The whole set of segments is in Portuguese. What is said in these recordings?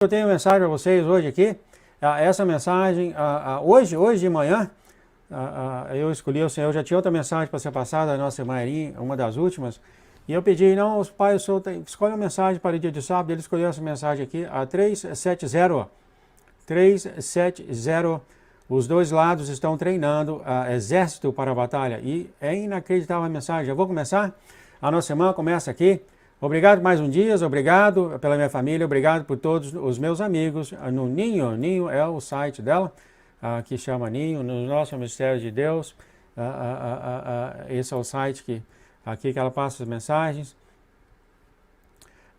Eu tenho uma mensagem para vocês hoje aqui. Essa mensagem, hoje de manhã, eu escolhi, o Senhor já tinha outra mensagem para ser passada, a nossa irmã Erin, uma das últimas, e eu pedi, não, os pais, escolhe uma mensagem para o dia de sábado, ele escolheu essa mensagem aqui, a 370, 370, os dois lados estão treinando exército para a batalha, e é inacreditável a mensagem. Eu vou começar, a nossa irmã começa aqui. Obrigado mais um dia, obrigado pela minha família, obrigado por todos os meus amigos no Ninho. Ninho é o site dela, que chama Ninho, no nosso Mistério de Deus. Esse é o site aqui que ela passa as mensagens.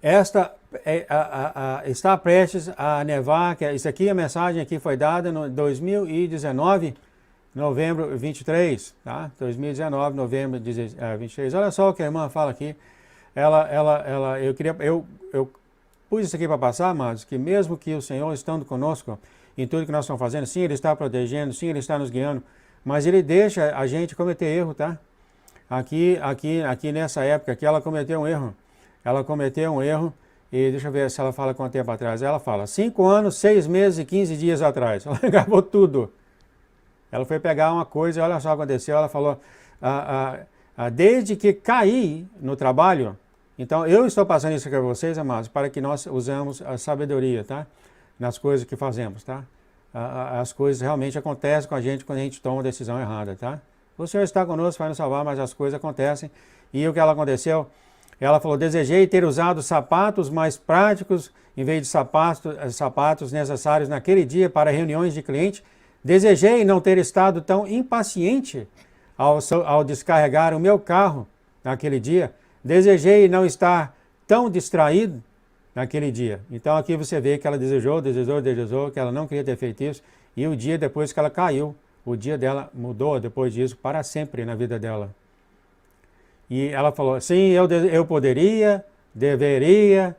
Esta está prestes a nevar, isso aqui, a mensagem aqui foi dada no 2019, novembro 23, tá? 2019, novembro 23. Olha só o que a irmã fala aqui. Eu pus isso aqui para passar, amados, que mesmo que o Senhor estando conosco em tudo que nós estamos fazendo, sim, Ele está protegendo, sim, Ele está nos guiando, mas Ele deixa a gente cometer erro, tá? Aqui nessa época aqui, ela cometeu um erro. Ela cometeu um erro, e deixa eu ver se ela fala quanto tempo atrás. Ela fala, 5 anos, 6 meses e 15 dias atrás. Ela gravou tudo. Ela foi pegar uma coisa e olha só o que aconteceu. Ela falou, desde que caí no trabalho, então eu estou passando isso aqui para vocês, amados, para que nós usamos a sabedoria, tá? Nas coisas que fazemos, tá? As coisas realmente acontecem com a gente quando a gente toma uma decisão errada, tá? O Senhor está conosco, vai nos salvar, mas as coisas acontecem. E o que ela aconteceu? Ela falou, desejei ter usado sapatos mais práticos, em vez de sapatos necessários naquele dia para reuniões de cliente. Desejei não ter estado tão impaciente ao descarregar o meu carro naquele dia. Desejei não estar tão distraído naquele dia. Então aqui você vê que ela desejou, que ela não queria ter feito isso. E o dia depois que ela caiu, o dia dela mudou depois disso para sempre na vida dela. E ela falou, sim, eu poderia, deveria,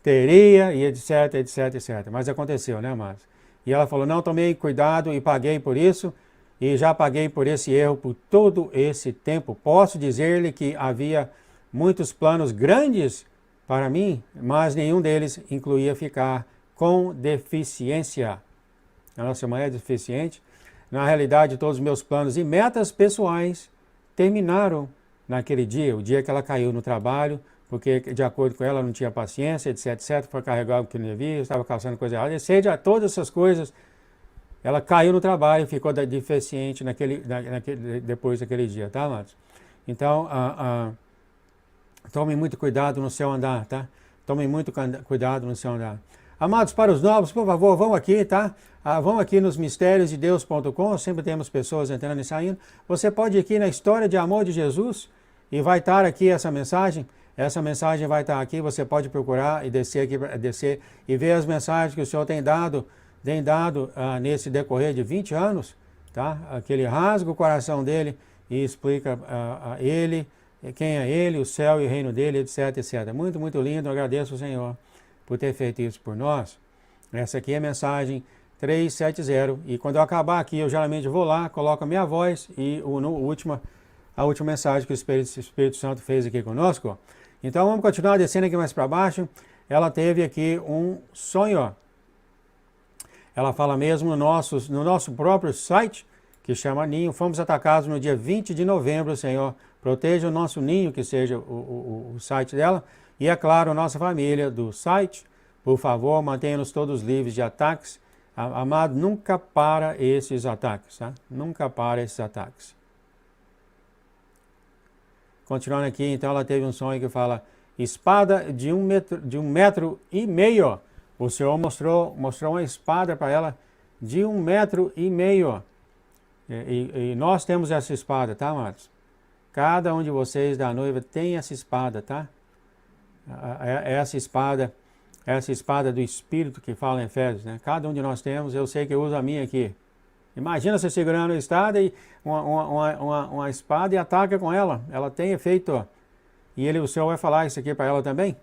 teria, e etc, etc, etc. Mas aconteceu, né, amados? E ela falou, não, tomei cuidado e paguei por isso, e já paguei por esse erro por todo esse tempo. Posso dizer-lhe que havia muitos planos grandes para mim, mas nenhum deles incluía ficar com deficiência. A nossa irmã é deficiente. Na realidade, todos os meus planos e metas pessoais terminaram naquele dia, o dia que ela caiu no trabalho, porque de acordo com ela não tinha paciência, etc, etc, foi carregar o que não devia, estava caçando coisa errada, seja todas essas coisas, ela caiu no trabalho e ficou deficiente depois daquele dia, tá, amados? Então, tome muito cuidado no seu andar, tá? Tome muito cuidado no seu andar. Amados, para os novos, por favor, vão aqui, tá? Vão aqui nos mistériosdedeus.com, sempre temos pessoas entrando e saindo. Você pode ir aqui na história de amor de Jesus e vai estar aqui essa mensagem. Essa mensagem vai estar aqui, você pode procurar e descer aqui, e ver as mensagens que o Senhor tem dado nesse decorrer de 20 anos, tá? Que Ele rasga o coração dele e explica Ele, quem é Ele, o céu e o reino dele, etc, etc. Muito, muito lindo, eu agradeço ao Senhor por ter feito isso por nós. Essa aqui é a mensagem 370, e quando eu acabar aqui, eu geralmente vou lá, coloco a minha voz e a última mensagem que o Espírito Santo fez aqui conosco. Então vamos continuar descendo aqui mais para baixo. Ela teve aqui um sonho. Ela fala mesmo no nosso próprio site, que chama Ninho. Fomos atacados no dia 20 de novembro, Senhor. Proteja o nosso ninho, que seja o site dela. E é claro, nossa família do site, por favor, mantenha-nos todos livres de ataques. Amado, nunca para esses ataques, tá? Nunca para esses ataques. Continuando aqui, então ela teve um sonho que fala, espada de um metro e meio. O Senhor mostrou uma espada para ela de 1,5 metros. E nós temos essa espada, tá, amados? Cada um de vocês da noiva tem essa espada, tá? Essa espada do Espírito que fala em Efésios, né? Cada um de nós temos, eu sei que eu uso a minha aqui. Imagina você segurando uma espada e ataca com ela. Ela tem efeito. E o Senhor vai falar isso aqui para ela também.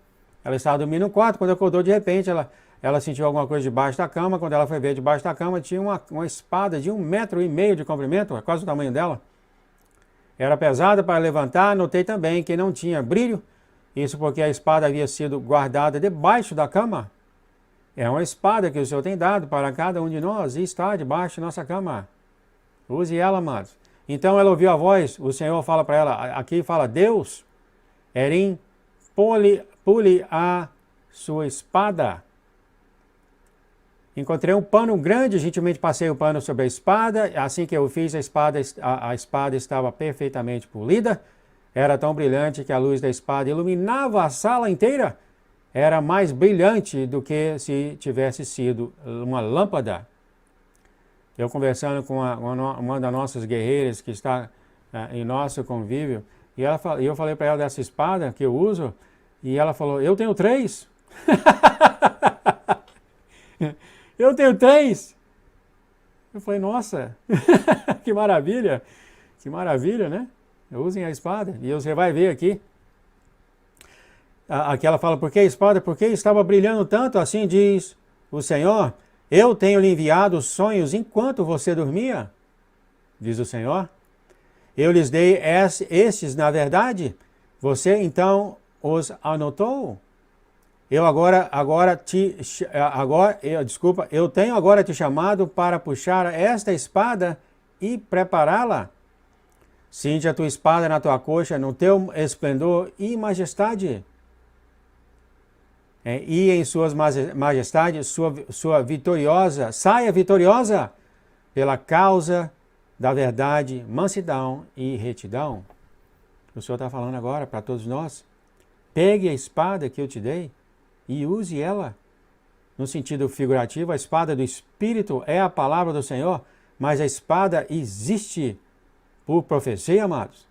Ela estava dormindo no quarto, quando acordou de repente, ela sentiu alguma coisa debaixo da cama. Quando ela foi ver debaixo da cama, tinha uma espada de 1,5 metros de comprimento, quase o tamanho dela. Era pesada para levantar, notei também que não tinha brilho. Isso porque a espada havia sido guardada debaixo da cama. É uma espada que o Senhor tem dado para cada um de nós e está debaixo de nossa cama. Use ela, amados. Então ela ouviu a voz, o Senhor fala para ela, aqui fala Deus, Erim, pule a sua espada. Encontrei um pano grande, gentilmente passei o pano sobre a espada, assim que eu fiz, a espada estava perfeitamente polida, era tão brilhante que a luz da espada iluminava a sala inteira, era mais brilhante do que se tivesse sido uma lâmpada. Eu conversando com uma das nossas guerreiras que está em nosso convívio, e eu falei para ela dessa espada que eu uso, e ela falou, eu tenho 3. Eu tenho 3. Eu falei, nossa, que maravilha, né? Usem a espada, e você vai ver aqui. Aqui ela fala, por que a espada? Porque estava brilhando tanto, assim diz o Senhor, eu tenho lhe enviado sonhos enquanto você dormia, diz o Senhor. Eu lhes dei estes, na verdade, você então os anotou. Eu tenho agora te chamado para puxar esta espada e prepará-la. Cinte a tua espada na tua coxa, no teu esplendor e majestade. E em suas majestades, sua vitoriosa, saia vitoriosa pela causa da verdade, mansidão e retidão. O Senhor está falando agora para todos nós. Pegue a espada que eu te dei e use ela. No sentido figurativo, a espada do Espírito é a palavra do Senhor, mas a espada existe por profecia, amados.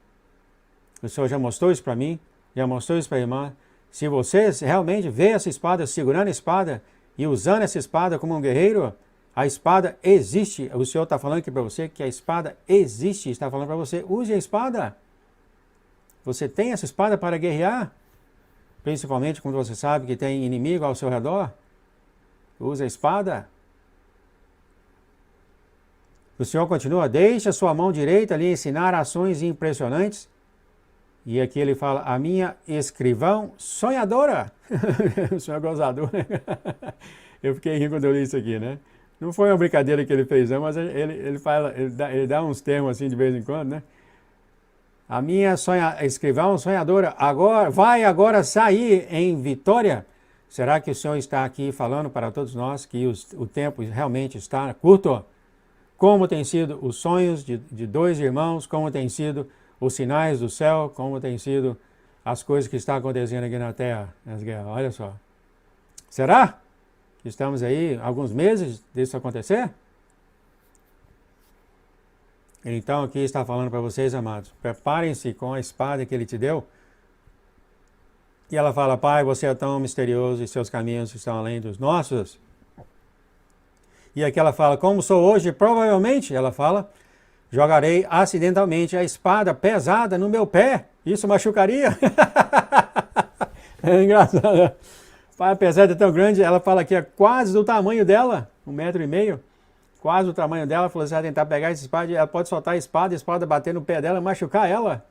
O Senhor já mostrou isso para mim, já mostrou isso para a irmã. Se vocês realmente vê essa espada, segurando a espada e usando essa espada como um guerreiro, a espada existe. O Senhor está falando aqui para você que a espada existe. Está falando para você, use a espada. Você tem essa espada para guerrear. Principalmente quando você sabe que tem inimigo ao seu redor. Use a espada. O Senhor continua, deixe a sua mão direita lhe ensinar ações impressionantes. E aqui ele fala, a minha escrivão sonhadora. O Senhor é gozador, né? Eu fiquei rindo quando eu li isso aqui, né? Não foi uma brincadeira que ele fez, não, mas ele dá uns termos assim de vez em quando, né? A minha escrivão sonhadora vai agora sair em vitória. Será que o Senhor está aqui falando para todos nós que o tempo realmente está curto? Como tem sido os sonhos de 2 irmãos, como tem sido os sinais do céu, como tem sido as coisas que estão acontecendo aqui na terra, nas guerras. Olha só. Será que estamos aí alguns meses disso acontecer? Então aqui está falando para vocês, amados, preparem-se com a espada que ele te deu. E ela fala, Pai, você é tão misterioso e seus caminhos estão além dos nossos. E aqui ela fala, como sou hoje, provavelmente, ela fala, jogarei acidentalmente a espada pesada no meu pé. Isso machucaria. É engraçado. A pesada é tão grande, ela fala que é quase do tamanho dela, 1,5 metro. Quase o tamanho dela. Falou, você vai tentar pegar essa espada, ela pode soltar a espada bater no pé dela, machucar ela.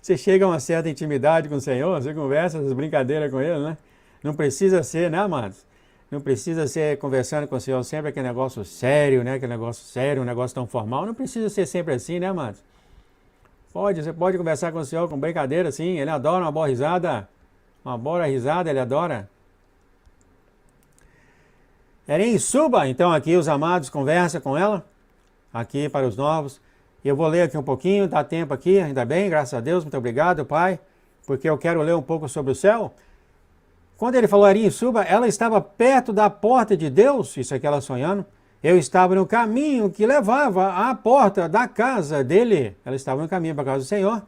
Você chega a uma certa intimidade com o Senhor, você conversa, essas brincadeiras com Ele, né? Não precisa ser, né, amados? Não precisa ser conversando com o Senhor sempre aquele negócio sério, né? Aquele negócio sério, um negócio tão formal. Não precisa ser sempre assim, né, amados? Você pode conversar com o Senhor com brincadeira, assim. Ele adora uma boa risada. Uma boa risada, Ele adora. Erim, suba. Então aqui os amados conversam com ela. Aqui para os novos. Eu vou ler aqui um pouquinho, dá tempo aqui, ainda bem, graças a Deus. Muito obrigado, Pai. Porque eu quero ler um pouco sobre o céu. Quando ele falou, Erim, suba, ela estava perto da porta de Deus, isso aqui ela sonhando. Eu estava no caminho que levava à porta da casa dele. Ela estava no caminho para a casa do Senhor.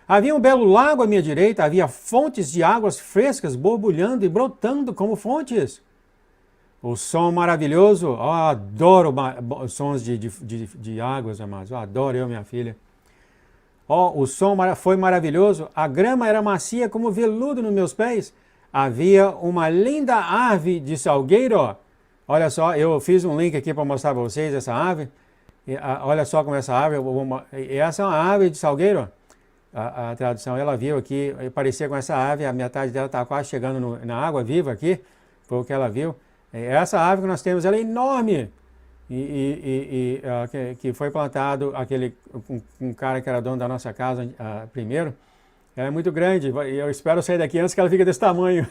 Havia um belo lago à minha direita, havia fontes de águas frescas borbulhando e brotando como fontes. O som maravilhoso, eu adoro sons de águas, amados, eu adoro, minha filha. O som foi maravilhoso, a grama era macia como veludo nos meus pés. Havia uma linda árvore de salgueiro. Olha só, eu fiz um link aqui para mostrar para vocês essa árvore. Olha só como essa árvore, essa é uma árvore de salgueiro. A tradução, ela viu aqui, parecia com essa árvore, a metade dela estava quase chegando na água viva aqui. Foi o que ela viu. Essa árvore que nós temos, ela é enorme. Que foi plantado um cara que era dono da nossa casa primeiro. Ela é muito grande. Eu espero sair daqui antes que ela fique desse tamanho.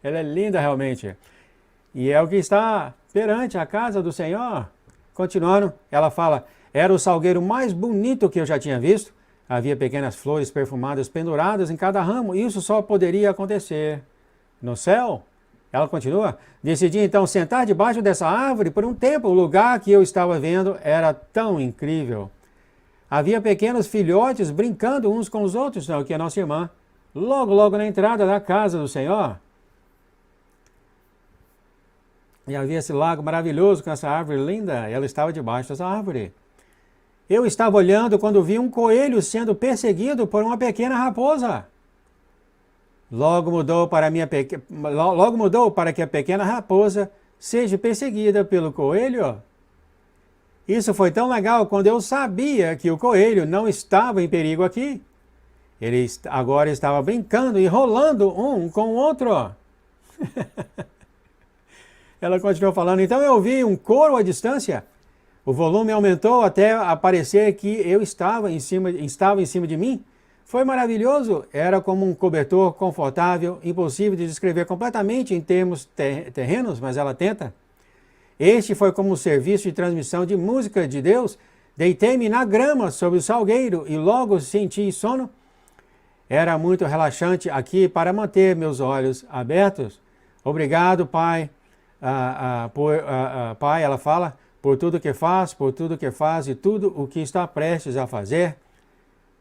Ela é linda realmente. E é o que está perante a casa do Senhor. Continuando, ela fala, era o salgueiro mais bonito que eu já tinha visto. Havia pequenas flores perfumadas penduradas em cada ramo. Isso só poderia acontecer no céu. Ela continua, decidi então sentar debaixo dessa árvore por um tempo. O lugar que eu estava vendo era tão incrível. Havia pequenos filhotes brincando uns com os outros, não, que a nossa irmã, logo na entrada da casa do Senhor. E havia esse lago maravilhoso com essa árvore linda, ela estava debaixo dessa árvore. Eu estava olhando quando vi um coelho sendo perseguido por uma pequena raposa. Logo mudou para que a pequena raposa seja perseguida pelo coelho. Isso foi tão legal quando eu sabia que o coelho não estava em perigo aqui. Ele agora estava brincando e rolando um com o outro. Ela continuou falando, então eu vi um coro à distância. O volume aumentou até aparecer que eu estava em cima de mim. Foi maravilhoso, era como um cobertor confortável, impossível de descrever completamente em termos terrenos, mas ela tenta. Este foi como um serviço de transmissão de música de Deus. Deitei-me na grama sobre o salgueiro e logo senti sono. Era muito relaxante aqui para manter meus olhos abertos. Obrigado, Pai, Pai, ela fala, por tudo que faz e tudo o que está prestes a fazer.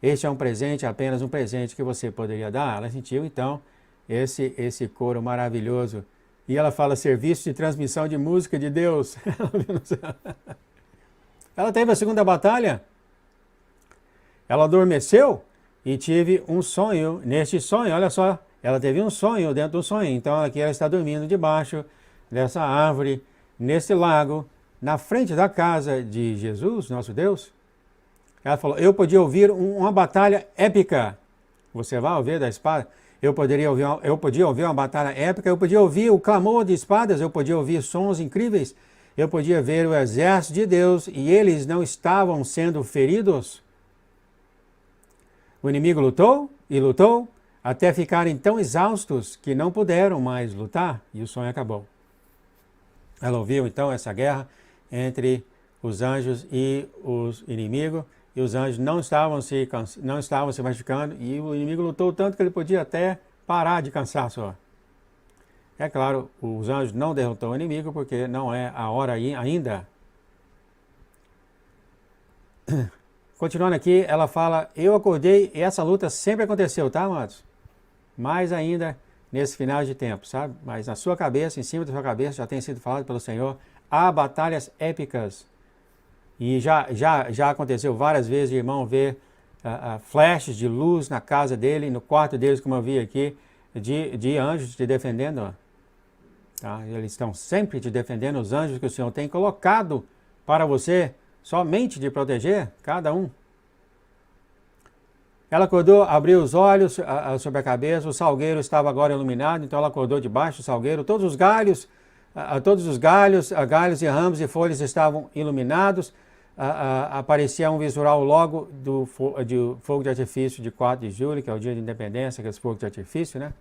Este é um presente, apenas um presente que você poderia dar. Ela sentiu, então, esse coro maravilhoso. E ela fala, serviço de transmissão de música de Deus. Ela teve a segunda batalha. Ela adormeceu e tive um sonho. Neste sonho, olha só, ela teve um sonho dentro do sonho. Então, aqui ela está dormindo debaixo dessa árvore, nesse lago, na frente da casa de Jesus, nosso Deus. Ela falou, eu podia ouvir uma batalha épica. Você vai ouvir da espada? Eu podia ouvir uma batalha épica, eu podia ouvir o clamor de espadas, eu podia ouvir sons incríveis, eu podia ver o exército de Deus e eles não estavam sendo feridos. O inimigo lutou e lutou até ficarem tão exaustos que não puderam mais lutar e o sonho acabou. Ela ouviu então essa guerra entre os anjos e os inimigos. E os anjos não estavam se machucando, e o inimigo lutou tanto que ele podia até parar de cansaço. É claro, os anjos não derrotou o inimigo, porque não é a hora ainda. Continuando aqui, ela fala, eu acordei, e essa luta sempre aconteceu, tá, amados? Mais ainda nesse final de tempo, sabe? Mas na sua cabeça, em cima da sua cabeça, já tem sido falado pelo Senhor, há batalhas épicas. E já aconteceu várias vezes de irmão ver flashes de luz na casa dele, no quarto deles, como eu vi aqui, de anjos te defendendo. Tá? Eles estão sempre te defendendo, os anjos que o Senhor tem colocado para você, somente de proteger, cada um. Ela acordou, abriu os olhos sobre a cabeça, o salgueiro estava agora iluminado, então ela acordou debaixo do salgueiro, todos os galhos e ramos e folhas estavam iluminados. Aparecia um visual logo do fogo de artifício de 4 de julho, que é o dia de independência, aqueles fogos de artifício, né?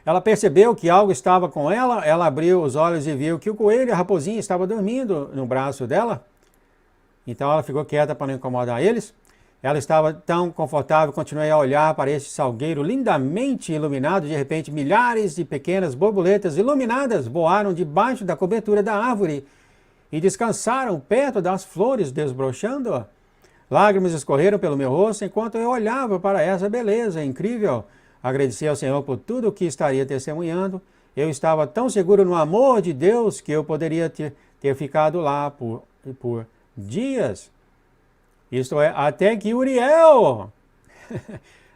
Ela percebeu que algo estava com ela, ela abriu os olhos e viu que o coelho e a raposinha estavam dormindo no braço dela. Então ela ficou quieta para não incomodar eles. Ela estava tão confortável, continuei a olhar para este salgueiro lindamente iluminado. De repente, milhares de pequenas borboletas iluminadas voaram debaixo da cobertura da árvore e descansaram perto das flores desbrochando. Lágrimas escorreram pelo meu rosto enquanto eu olhava para essa beleza incrível. Agradeci ao Senhor por tudo o que estaria testemunhando. Eu estava tão seguro no amor de Deus que eu poderia ter ficado lá por dias. Isto é, até que Uriel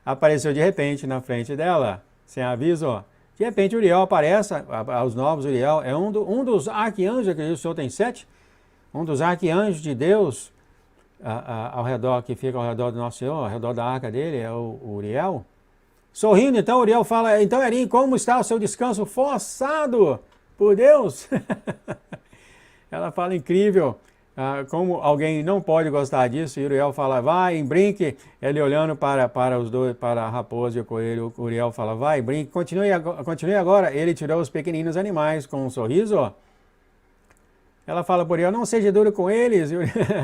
apareceu de repente na frente dela, sem aviso. De repente Uriel aparece, aos novos Uriel é um dos arquianjos, que o Senhor tem 7, um dos arquianjos de Deus ao redor, que fica ao redor do nosso Senhor, ao redor da arca dele, é o Uriel. Sorrindo, então, Uriel fala, então, Erim, como está o seu descanso forçado por Deus? Ela fala, incrível, como alguém não pode gostar disso, e Uriel fala, vai, brinque, ele olhando para os dois, para a raposa e o coelho, Uriel fala, vai, brinque, continue agora, ele tirou os pequeninos animais com um sorriso. Ela fala por Uriel, não seja duro com eles,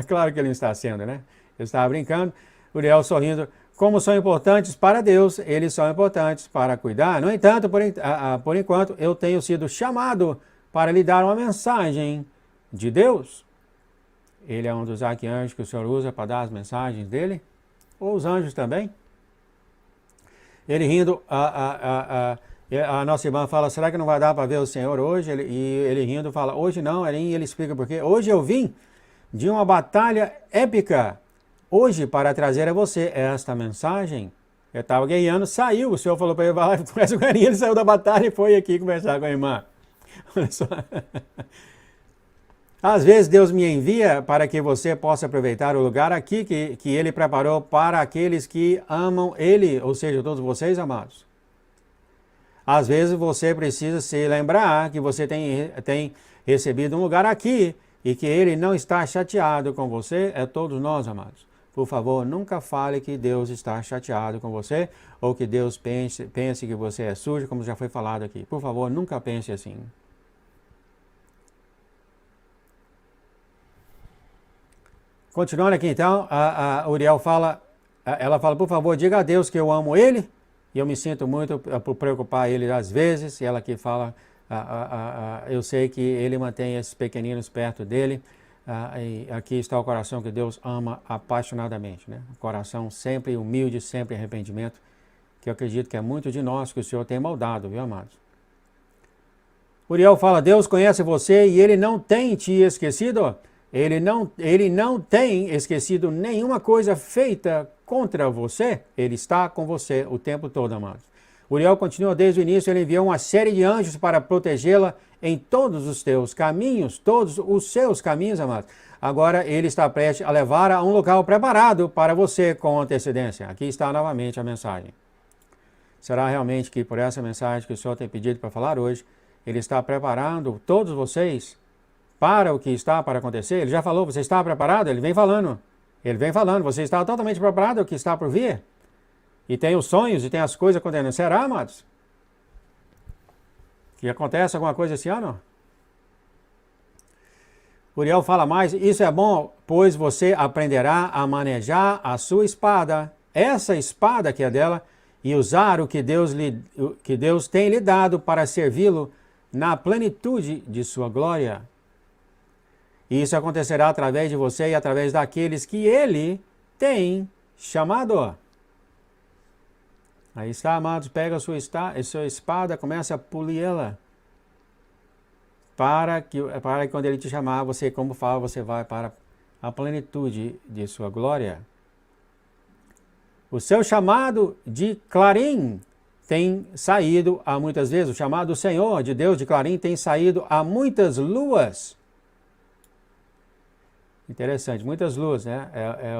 claro que ele não está sendo, né? Ele estava brincando, Uriel sorrindo, como são importantes para Deus, eles são importantes para cuidar. No entanto, por enquanto, eu tenho sido chamado para lhe dar uma mensagem de Deus. Ele é um dos arcanjos que o Senhor usa para dar as mensagens dele, ou os anjos também. Ele rindo, a nossa irmã fala, será que não vai dar para ver o Senhor hoje? E ele rindo fala, hoje não, e ele explica por quê. Hoje eu vim de uma batalha épica, hoje para trazer a você esta mensagem. Eu estava guiando, saiu, o Senhor falou para ele, vai lá, conversa com ele saiu da batalha e foi aqui conversar com a irmã. Olha só. Às vezes Deus me envia para que você possa aproveitar o lugar aqui que Ele preparou para aqueles que amam Ele, ou seja, todos vocês, amados. Às vezes você precisa se lembrar que você tem recebido um lugar aqui e que Ele não está chateado com você, é todos nós, amados. Por favor, nunca fale que Deus está chateado com você ou que Deus pense que você é sujo, como já foi falado aqui. Por favor, nunca pense assim. Continuando aqui então, a Uriel fala, ela fala, por favor, diga a Deus que eu amo Ele, e eu me sinto muito por preocupar Ele às vezes, e ela aqui fala, eu sei que Ele mantém esses pequeninos perto dEle, e aqui está o coração que Deus ama apaixonadamente, né? O coração sempre humilde, sempre arrependimento, que eu acredito que é muito de nós que o Senhor tem moldado, viu, amados? Uriel fala, Deus conhece você e Ele não tem te esquecido. Ele não tem esquecido nenhuma coisa feita contra você. Ele está com você o tempo todo, amados. Uriel continua desde o início, ele enviou uma série de anjos para protegê-la em todos os teus caminhos, todos os seus caminhos, amados. Agora ele está prestes a levar a um local preparado para você com antecedência. Aqui está novamente a mensagem. Será realmente que por essa mensagem que o Senhor tem pedido para falar hoje, Ele está preparando todos vocês para o que está para acontecer? Ele já falou, você está preparado? Ele vem falando, você está totalmente preparado para o que está por vir? E tem os sonhos e tem as coisas acontecendo. Será, amados? Que acontece alguma coisa esse ano? Uriel fala mais, isso é bom, pois você aprenderá a manejar a sua espada, essa espada que é dela, e usar o que Deus tem lhe dado para servi-lo na plenitude de sua glória. E isso acontecerá através de você e através daqueles que Ele tem chamado. Aí está, amados, pega a sua espada, começa a polir-la. Para que quando Ele te chamar, você, como fala, você vai para a plenitude de sua glória. O seu chamado de clarim tem saído há muitas vezes, o chamado do Senhor, de Deus, de clarim, tem saído há muitas luas. Interessante, muitas luas, né?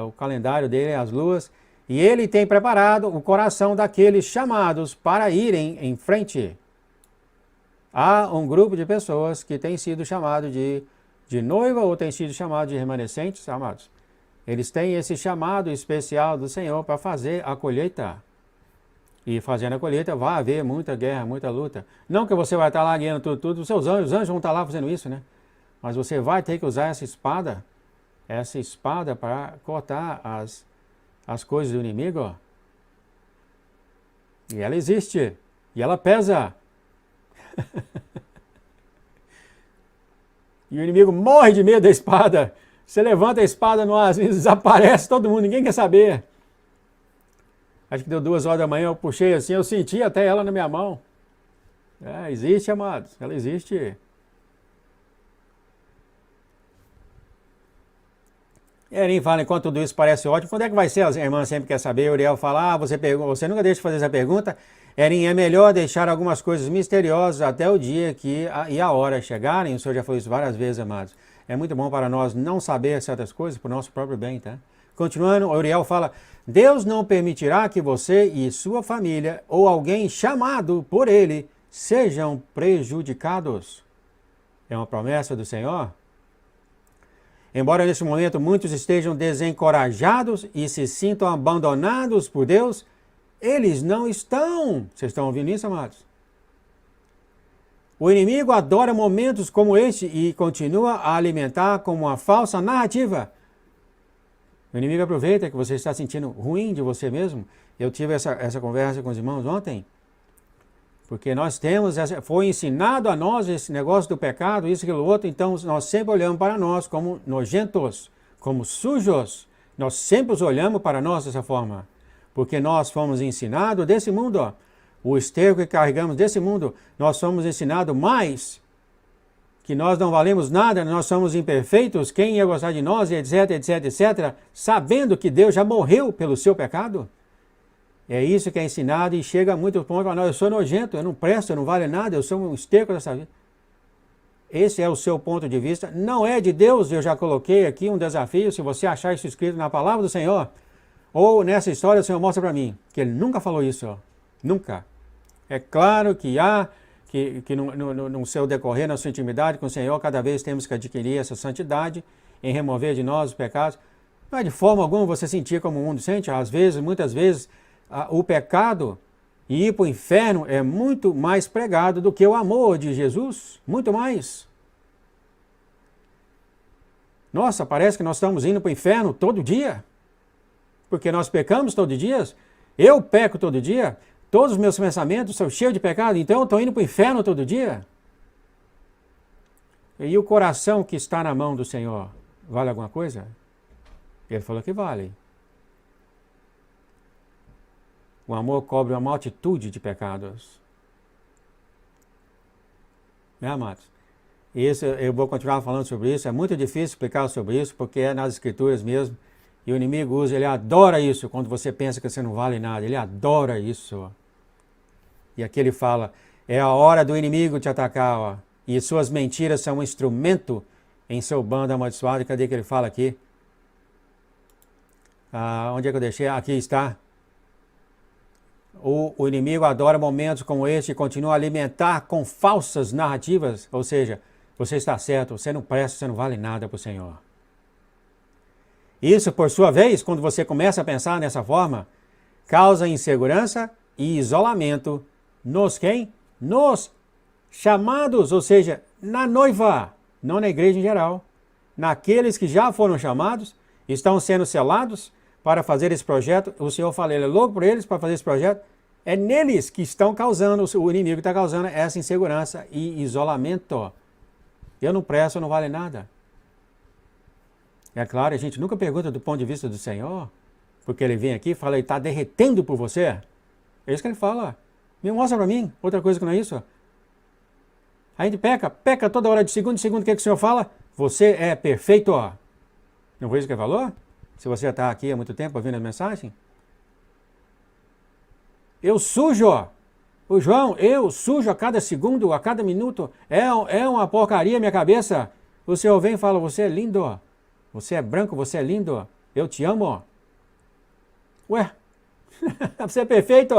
O calendário dele, as luas. E ele tem preparado o coração daqueles chamados para irem em frente. Há um grupo de pessoas que tem sido chamado de noiva ou tem sido chamado de remanescentes, amados. Eles têm esse chamado especial do Senhor para fazer a colheita. E fazendo a colheita vai haver muita guerra, muita luta. Não que você vai estar lá guiando tudo, os anjos vão estar lá fazendo isso, né? Mas você vai ter que usar essa espada para cortar as coisas do inimigo. Ó. E ela existe. E ela pesa. E o inimigo morre de medo da espada. Você levanta a espada no ar, assim, desaparece todo mundo, ninguém quer saber. Acho que deu 2 horas da manhã, eu puxei assim, eu senti até ela na minha mão. Existe, amados, ela existe. Erin fala, enquanto tudo isso parece ótimo, quando é que vai ser? A irmã sempre quer saber. Uriel fala, você nunca deixa de fazer essa pergunta. Erin, é melhor deixar algumas coisas misteriosas até o dia e a hora chegarem. O Senhor já falou isso várias vezes, amados. É muito bom para nós não saber certas coisas, para o nosso próprio bem, tá? Continuando, Uriel fala, Deus não permitirá que você e sua família ou alguém chamado por ele sejam prejudicados. É uma promessa do Senhor. Embora nesse momento muitos estejam desencorajados e se sintam abandonados por Deus, eles não estão. Vocês estão ouvindo isso, amados? O inimigo adora momentos como este e continua a alimentar como uma falsa narrativa. O inimigo aproveita que você está sentindo ruim de você mesmo. Eu tive essa conversa com os irmãos ontem. Porque nós temos, foi ensinado a nós esse negócio do pecado, isso e aquilo outro, então nós sempre olhamos para nós como nojentos, como sujos. Nós sempre os olhamos para nós dessa forma. Porque nós fomos ensinados desse mundo, ó, o esterco que carregamos desse mundo, nós somos ensinados mais que nós não valemos nada, nós somos imperfeitos, quem ia gostar de nós, etc, etc, etc, sabendo que Deus já morreu pelo seu pecado. É isso que é ensinado e chega a muitos pontos para nós, eu sou nojento, eu não presto, eu não vale nada, eu sou um esterco dessa vida. Esse é o seu ponto de vista, não é de Deus, eu já coloquei aqui um desafio, se você achar isso escrito na palavra do Senhor, ou nessa história o Senhor mostra para mim, que Ele nunca falou isso, ó. Nunca. É claro que há, que no seu decorrer, na sua intimidade com o Senhor, cada vez temos que adquirir essa santidade, em remover de nós os pecados. Não é de forma alguma você sentir como o mundo sente, às vezes, muitas vezes, o pecado e ir para o inferno é muito mais pregado do que o amor de Jesus, muito mais. Nossa, parece que nós estamos indo para o inferno todo dia, porque nós pecamos todo dia, eu peco todo dia, todos os meus pensamentos são cheios de pecado, então eu estou indo para o inferno todo dia. E o coração que está na mão do Senhor, vale alguma coisa? Ele falou que vale. O amor cobre uma multitude de pecados. Né, amados? Isso, eu vou continuar falando sobre isso. É muito difícil explicar sobre isso, porque é nas Escrituras mesmo. E o inimigo usa, ele adora isso, quando você pensa que você não vale nada. Ele adora isso. E aqui ele fala, é a hora do inimigo te atacar, ó. E suas mentiras são um instrumento em seu bando amaldiçoado. Cadê que ele fala aqui? Onde é que eu deixei? Aqui está. O inimigo adora momentos como este e continua a alimentar com falsas narrativas. Ou seja, você está certo, você não presta, você não vale nada para o Senhor. Isso, por sua vez, quando você começa a pensar dessa forma, causa insegurança e isolamento nos quem? Nos chamados, ou seja, na noiva, não na igreja em geral. Naqueles que já foram chamados, estão sendo selados para fazer esse projeto. O Senhor fala, ele é louco por eles para fazer esse projeto. É neles que estão causando, o inimigo está causando essa insegurança e isolamento. Eu não presto, não vale nada. É claro, a gente nunca pergunta do ponto de vista do Senhor, porque ele vem aqui e fala, ele está derretendo por você. É isso que ele fala. Me mostra para mim, outra coisa que não é isso. A gente peca toda hora de segundo em segundo. O que, é que o Senhor fala? Você é perfeito. Não foi isso que ele falou? Se você está aqui há muito tempo ouvindo a mensagem. Eu sujo. O João, eu sujo a cada segundo, a cada minuto. É uma porcaria minha cabeça. O Senhor vem e fala, você é lindo. Você é branco, você é lindo. Eu te amo. Ué, você é perfeito.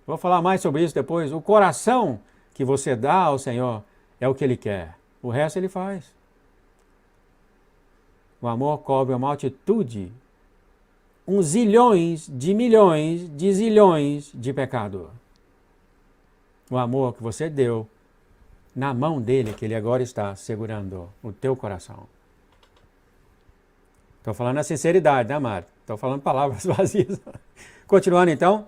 Vou falar mais sobre isso depois. O coração que você dá ao Senhor é o que Ele quer. O resto Ele faz. O amor cobre uma multitude, uns zilhões de milhões de zilhões de pecado. O amor que você deu na mão dele, que Ele agora está segurando o teu coração. Estou falando a sinceridade, né, amado? Estou falando palavras vazias. Continuando então.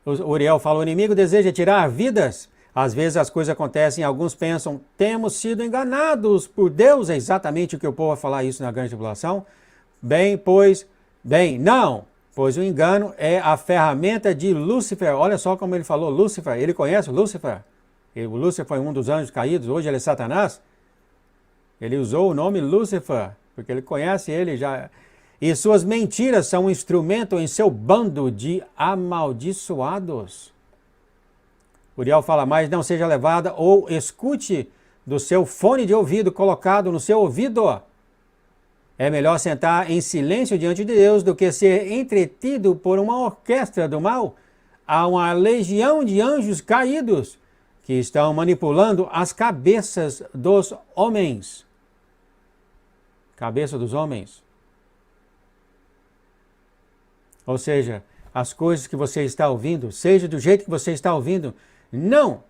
O Uriel fala, o inimigo deseja tirar vidas. Às vezes as coisas acontecem, alguns pensam, temos sido enganados por Deus. É exatamente o que o povo vai falar isso na grande tribulação. Não, pois o engano é a ferramenta de Lúcifer. Olha só como ele falou, Lúcifer, ele conhece Lúcifer. O Lúcifer foi um dos anjos caídos, hoje ele é Satanás. Ele usou o nome Lúcifer, porque ele conhece ele já. E suas mentiras são um instrumento em seu bando de amaldiçoados. Uriel fala mais, não seja levada ou escute do seu fone de ouvido colocado no seu ouvido. É melhor sentar em silêncio diante de Deus do que ser entretido por uma orquestra do mal. Há uma legião de anjos caídos que estão manipulando as cabeças dos homens. Cabeça dos homens. Ou seja, as coisas que você está ouvindo, seja do jeito que você está ouvindo, não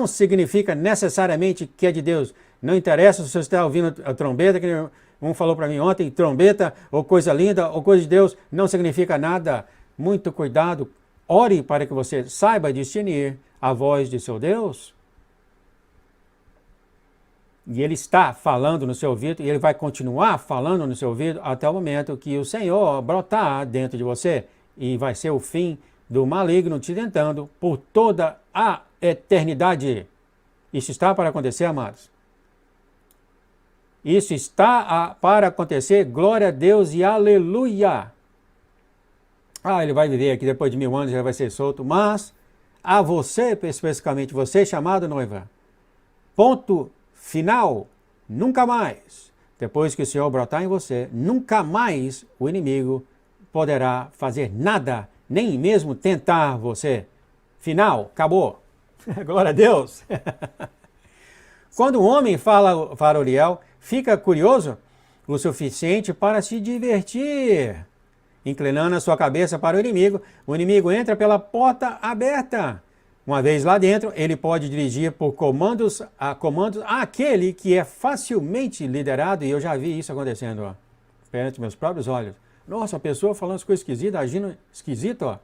significa necessariamente que é de Deus. Não interessa se você está ouvindo a trombeta, que um falou para mim ontem, trombeta ou coisa linda ou coisa de Deus, não significa nada. Muito cuidado, ore para que você saiba discernir a voz de seu Deus. E Ele está falando no seu ouvido, e Ele vai continuar falando no seu ouvido até o momento que o Senhor brotar dentro de você. E vai ser o fim do maligno te tentando por toda a eternidade. Isso está para acontecer, amados. Isso está para acontecer, glória a Deus e aleluia. Ele vai viver aqui depois de 1000 anos, já vai ser solto, mas a você, especificamente você, chamado noiva, ponto final, nunca mais, depois que o Senhor brotar em você, nunca mais o inimigo poderá fazer nada, nem mesmo tentar você. Final, acabou. Glória a Deus. Quando um homem fala faroliel, fica curioso o suficiente para se divertir, inclinando a sua cabeça para o inimigo entra pela porta aberta. Uma vez lá dentro, ele pode dirigir por comandos àquele que é facilmente liderado, e eu já vi isso acontecendo, perante meus próprios olhos. Nossa, a pessoa falando as coisas esquisitas, agindo esquisito,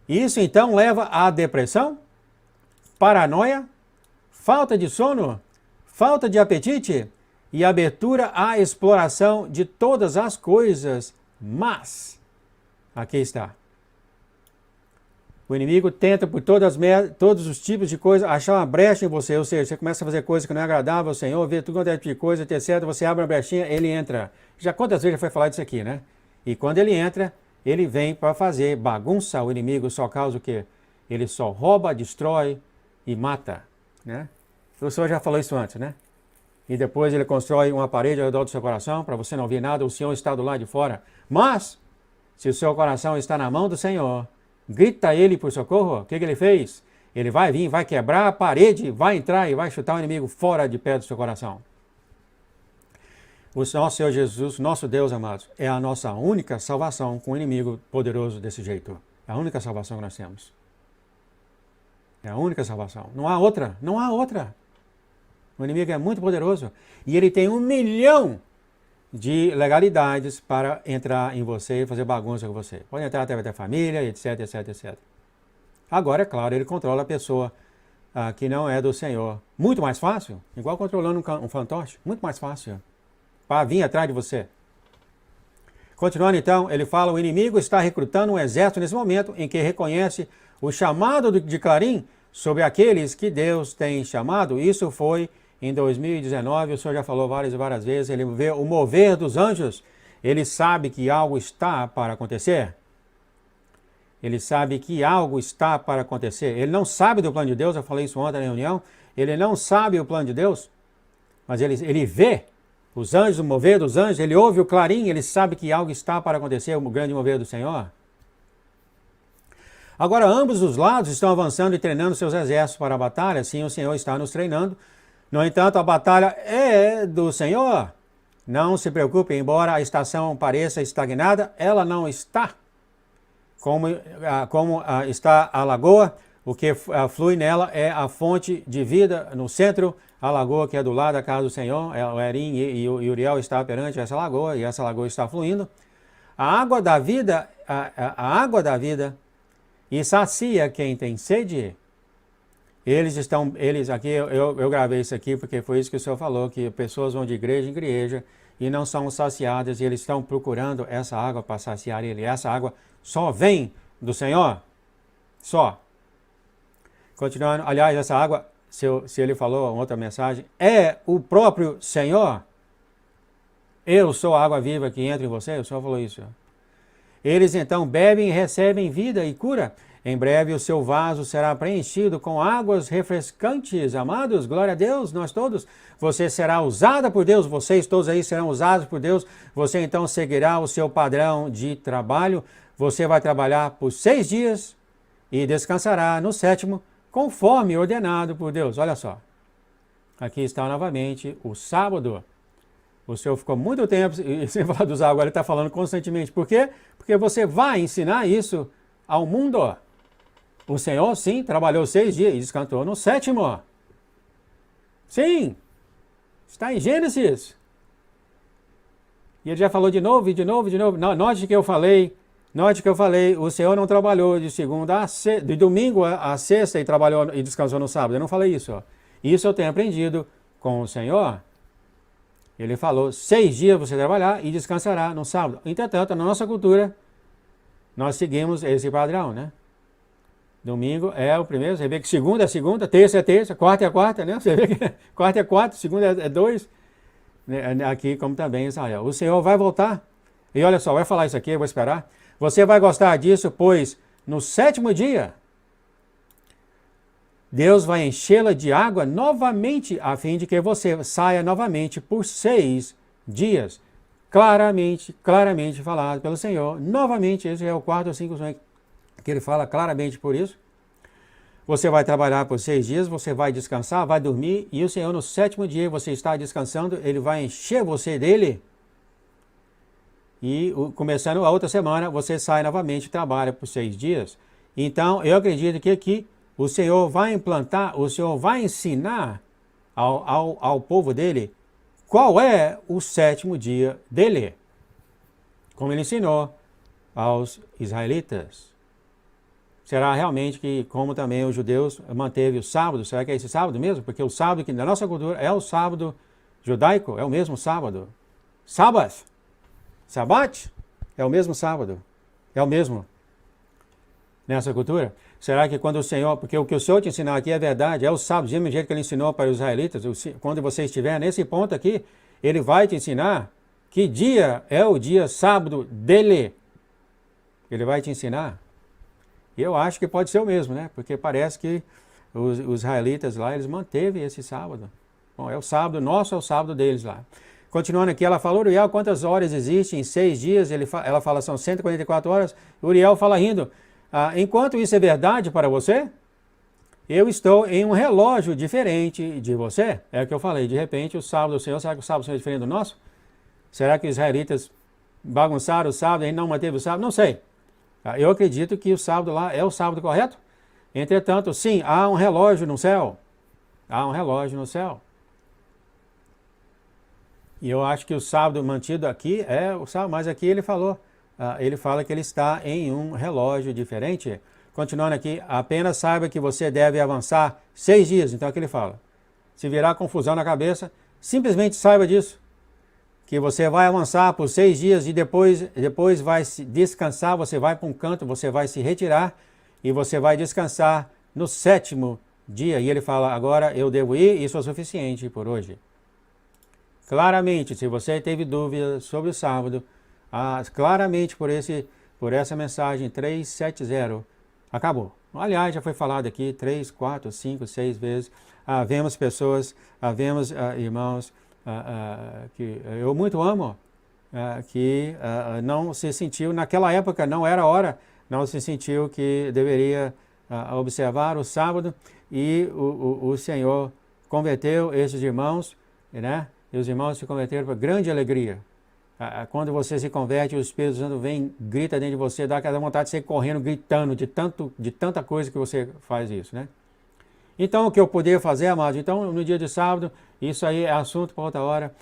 Isso então leva à depressão, paranoia, falta de sono, falta de apetite e abertura à exploração de todas as coisas. Mas, aqui está. O inimigo tenta por todos os tipos de coisas achar uma brecha em você, ou seja, você começa a fazer coisas que não é agradável ao Senhor, vê tudo quanto é tipo de coisa, etc. Você abre uma brechinha, ele entra. Já quantas vezes já foi falar disso aqui, né? E quando ele entra, ele vem para fazer bagunça. O inimigo só causa o quê? Ele só rouba, destrói e mata, né? O Senhor já falou isso antes, né? E depois ele constrói uma parede ao redor do seu coração para você não ouvir nada, o Senhor está do lado de fora. Mas, se o seu coração está na mão do Senhor, grita a ele por socorro, o que ele fez? Ele vai vir, vai quebrar a parede, vai entrar e vai chutar o inimigo fora de perto do seu coração. O nosso Senhor Jesus, nosso Deus, amados, é a nossa única salvação com um inimigo poderoso desse jeito. É a única salvação que nós temos. É a única salvação. Não há outra. Não há outra. O inimigo é muito poderoso. E ele tem 1 milhão de legalidades para entrar em você e fazer bagunça com você. Pode entrar até a família, etc, etc, etc. Agora, é claro, ele controla a pessoa que não é do Senhor. Muito mais fácil, igual controlando um fantoche. Muito mais fácil para vir atrás de você. Continuando então, ele fala, o inimigo está recrutando um exército nesse momento em que reconhece o chamado de Clarim sobre aqueles que Deus tem chamado. Isso foi em 2019, o Senhor já falou várias vezes, ele vê o mover dos anjos, ele sabe que algo está para acontecer. Ele sabe que algo está para acontecer. Ele não sabe do plano de Deus, eu falei isso ontem na reunião, ele não sabe o plano de Deus, mas ele vê os anjos, o mover dos anjos, ele ouve o clarim, ele sabe que algo está para acontecer, o grande mover do Senhor. Agora, ambos os lados estão avançando e treinando seus exércitos para a batalha, sim, o Senhor está nos treinando. No entanto, a batalha é do Senhor. Não se preocupe, embora a estação pareça estagnada, ela não está. Como está a lagoa, o que flui nela é a fonte de vida no centro, a lagoa que é do lado da casa do Senhor, o Erim e o Uriel está perante essa lagoa, e essa lagoa está fluindo. A água da vida, a água da vida, e sacia quem tem sede. Eles aqui, eu gravei isso aqui porque foi isso que o Senhor falou, que pessoas vão de igreja em igreja e não são saciadas, e eles estão procurando essa água para saciar ele. Essa água só vem do Senhor, só. Continuando, aliás, essa água, se ele falou outra mensagem, é o próprio Senhor. Eu sou a água viva que entra em você, o Senhor falou isso. Eles então bebem e recebem vida e cura. Em breve o seu vaso será preenchido com águas refrescantes. Amados, glória a Deus, nós todos. Você será usada por Deus, vocês todos aí serão usados por Deus. Você então seguirá o seu padrão de trabalho. Você vai trabalhar por 6 dias e descansará no 7º, conforme ordenado por Deus. Olha só, aqui está novamente o sábado. O Senhor ficou muito tempo, e sem falar dos agora ele está falando constantemente. Por quê? Porque você vai ensinar isso ao mundo. O Senhor, sim, trabalhou 6 dias e descansou no 7º. Sim, está em Gênesis. E ele já falou de novo, e de novo, de novo. Note que eu falei, o Senhor não trabalhou de domingo a sexta e trabalhou e descansou no sábado. Eu não falei isso. Ó. Isso eu tenho aprendido com o Senhor. Ele falou, 6 dias você trabalhar e descansará no sábado. Entretanto, na nossa cultura, nós seguimos esse padrão, né? Domingo é o primeiro, você vê que segunda é segunda, terça é terça, quarta é quarta, né? Você vê que quarta é 4, segunda é 2, né? Aqui como também em Israel. O Senhor vai voltar, e olha só, vai falar isso aqui, eu vou esperar. Você vai gostar disso, pois no 7º dia, Deus vai enchê-la de água novamente, a fim de que você saia novamente por 6 dias. Claramente falado pelo Senhor. Novamente, esse é o 4 ou 5 sonho que ele fala claramente por isso. Você vai trabalhar por 6 dias, você vai descansar, vai dormir, e o Senhor no 7º dia você está descansando, ele vai encher você dele. E começando a outra semana, você sai novamente e trabalha por 6 dias. Então, eu acredito que aqui o Senhor vai implantar, o Senhor vai ensinar ao povo dele qual é o 7º dia dele. Como ele ensinou aos israelitas. Será realmente que, como também os judeus manteve o sábado, será que é esse sábado mesmo? Porque o sábado que na nossa cultura é o sábado judaico, é o mesmo sábado. Sabbath, Sabat, é o mesmo sábado, é o mesmo nessa cultura. Será que quando o Senhor, porque o que o Senhor te ensinar aqui é verdade, é o sábado, do mesmo jeito que ele ensinou para os israelitas, quando você estiver nesse ponto aqui, ele vai te ensinar que dia é o dia sábado dele. Ele vai te ensinar. E eu acho que pode ser o mesmo, né? Porque parece que os israelitas lá, eles manteve esse sábado. Bom, é o sábado nosso, é o sábado deles lá. Continuando aqui, ela fala, Uriel, quantas horas existem em 6 dias? Ela fala, são 144 horas. Uriel fala rindo, enquanto isso é verdade para você, eu estou em um relógio diferente de você. É o que eu falei, de repente o sábado do Senhor, será que o sábado do Senhor é diferente do nosso? Será que os israelitas bagunçaram o sábado e não manteve o sábado? Não sei. Eu acredito que o sábado lá é o sábado correto. Entretanto, sim, há um relógio no céu. Há um relógio no céu. E eu acho que o sábado mantido aqui é o sábado, mas aqui ele fala que ele está em um relógio diferente. Continuando aqui, apenas saiba que você deve avançar 6 dias. Então aqui ele fala, se virar confusão na cabeça, simplesmente saiba disso. Que você vai avançar por 6 dias e depois vai se descansar, você vai para um canto, você vai se retirar e você vai descansar no 7º dia. E ele fala, agora eu devo ir, isso é o suficiente por hoje. Claramente, se você teve dúvidas sobre o sábado, claramente por essa mensagem 370, acabou. Aliás, já foi falado aqui 3, 4, 5, 6 vezes. Vemos pessoas, vemos irmãos que eu muito amo, que não se sentiu, naquela época não era hora, não se sentiu que deveria observar o sábado, e o Senhor converteu esses irmãos, né? E os irmãos se converteram para grande alegria. Quando você se converte, o Espírito Santo vem, grita dentro de você, dá aquela vontade de sair correndo, gritando, de tanta coisa que você faz isso, né? Então, o que eu poderia fazer, amados? Então, no dia de sábado, isso aí é assunto para outra hora.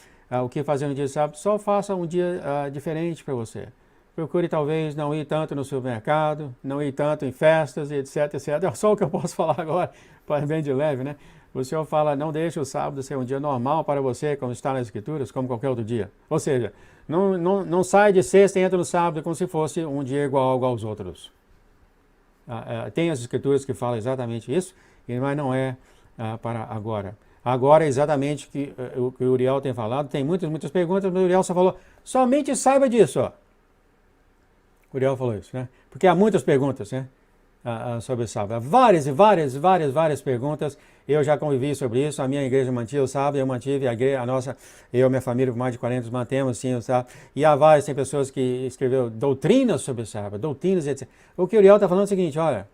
O que fazer no dia de sábado? Só faça um dia diferente para você. Procure, talvez, não ir tanto no supermercado, não ir tanto em festas, etc, etc. É só o que eu posso falar agora, para bem de leve, né? O Senhor fala, não deixe o sábado ser um dia normal para você, como está nas Escrituras, como qualquer outro dia. Ou seja, não sai de sexta e entra no sábado como se fosse um dia igual aos outros. Tem as Escrituras que falam exatamente isso, mas não é para agora. Agora, exatamente o que o Uriel tem falado, tem muitas perguntas, mas o Uriel só falou, somente saiba disso. Ó. O Uriel falou isso, né? Porque há muitas perguntas, né? sobre o sábado. Várias e várias perguntas. Eu já convivi sobre isso. A minha igreja mantinha o sábado, eu mantive a nossa, eu e minha família, por mais de 40 anos, mantemos sim o sábado. E há várias, tem pessoas que escreveram doutrinas sobre o sábado, doutrinas, etc. O que o Uriel está falando é o seguinte, olha,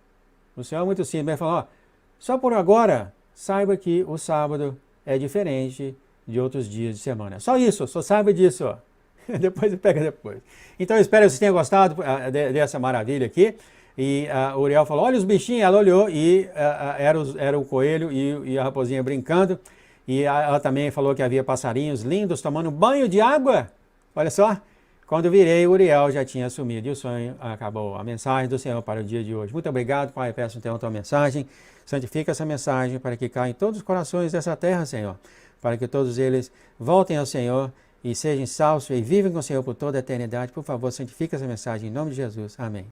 o Senhor é muito simples, ele falou, ó, só por agora, saiba que o sábado é diferente de outros dias de semana. Só isso, só saiba disso, ó. Depois pega depois. Então eu espero que vocês tenham gostado dessa maravilha aqui. E o Uriel falou, olha os bichinhos, ela olhou e era o coelho e a raposinha brincando. E ela também falou que havia passarinhos lindos tomando banho de água. Olha só, quando virei, o Uriel já tinha sumido e o sonho acabou. A mensagem do Senhor para o dia de hoje. Muito obrigado, Pai, peço então a tua mensagem. Santifica essa mensagem para que caia em todos os corações dessa terra, Senhor. Para que todos eles voltem ao Senhor e sejam salvos e vivem com o Senhor por toda a eternidade. Por favor, santifica essa mensagem em nome de Jesus. Amém.